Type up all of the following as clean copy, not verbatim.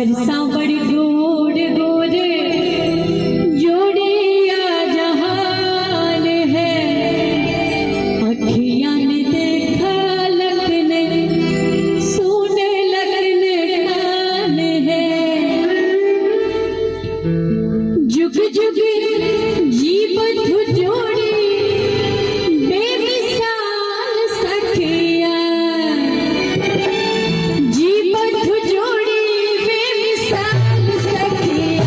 सांवर सांवर गोर गोर जोड़िया जहान है, अखियां ने देखा लगने सुने लगने कान है। जुग जुग जीवन जोड़ी बेमिसाल सखिया, जीवन जोड़ी बेमिसाल सखिया।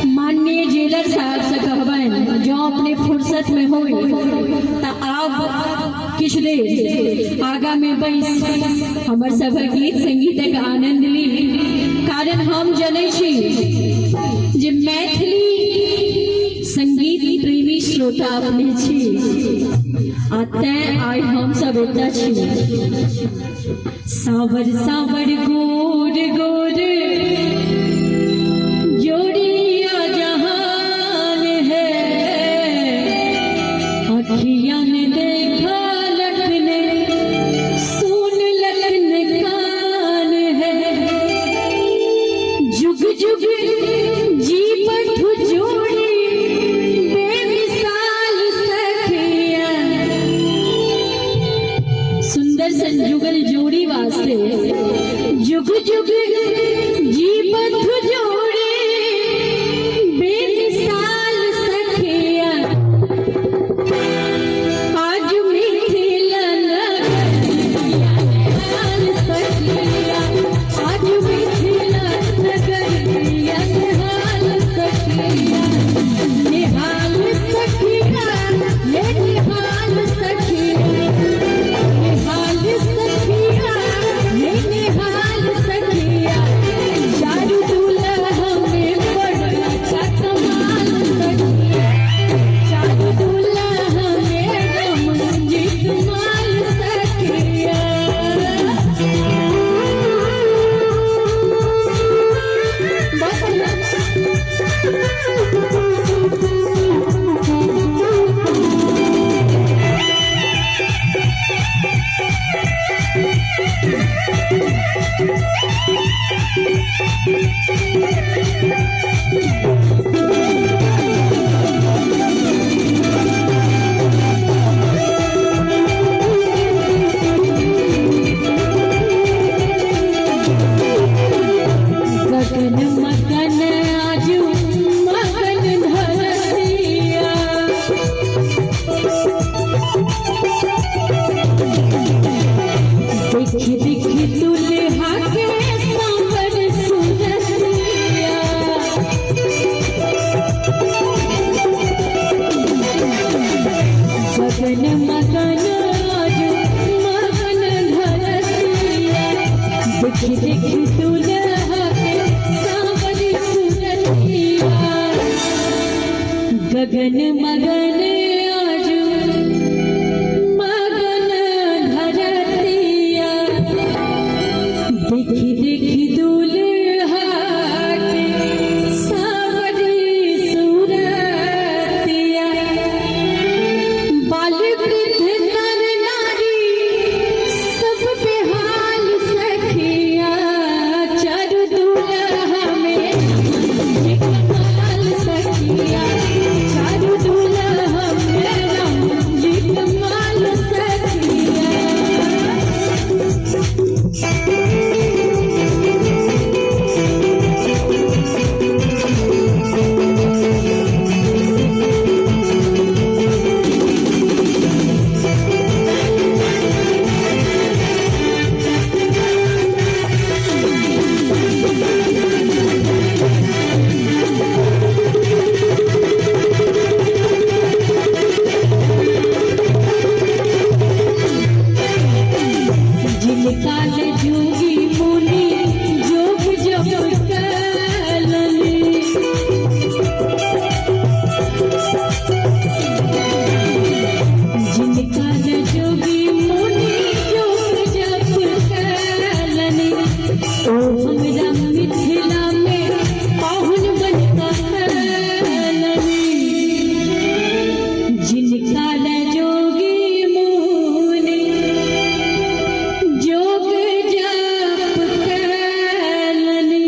माननीय जेलर साहब से कहबन जो अपने फुर्सत में हो ता आप किछ देर आगा में बैस हमर सब गीत संगीतक आनंद ली। कारण हम जनै छी जे मैथिली संगीत प्रेमी श्रोता अपने छी, आ तें आइ हम सब एतय छी। सांवर सांवर गोर गोर जोड़िया जहान है, अखियां ने देखा लगने सुन लगने कान है। जुग जुग जीवन जोड़ी बेमिसाल सखिया। सुंदर संजुगल जोड़ी वास्ते जुग जुग जीवन जोड़ी बेमिसाल सखिया। आज मिथिला नगरिया हाल सखिया, आज मिथिला नगरिया हाल सखिया। निहाल सखिया ये निहाल सखिया, निहाल सखिया ये निहाल सखिया। चारू दूल्हा हमें बड़ा अच्छा कमाल सखिया, चारू दूल्हा हमें रमजी कमाल सखिया। गगन मगन आजू मगन धरतिया, देखी देखी दुल्हा के सांवर सुरतिया। गगन मगन आजू मगन धरतिया, देखी देखी दुल्हा के सांवर सुरतिया। गगन मगन आजू मगन धरतिया, देखी देखी दुल्हा के सांवरी सूरतिया। बाल वृद्ध नर नारी सब बेहाल सखिया, चारू दूल्हा में रमजी कमाल सखिया, चारू दूल्हा में रमजी कमाल सखिया। जोग जाप कैलनी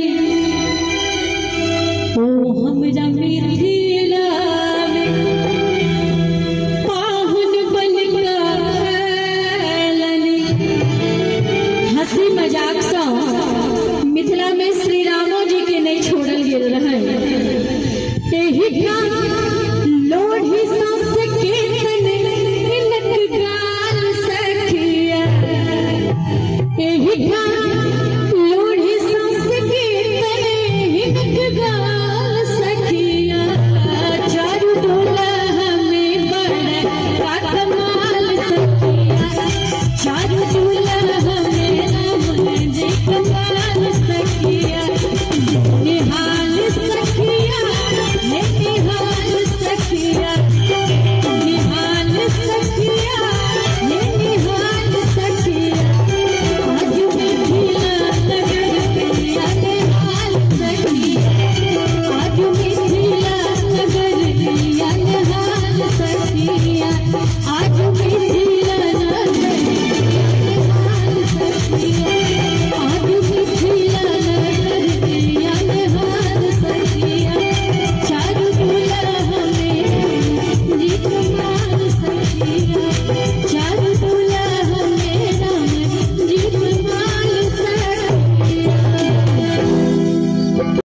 मजाक सा मिथिला में श्री रामो जी के नहीं छोड़ल गेल रहे। एही ठाम लोढ़ी सा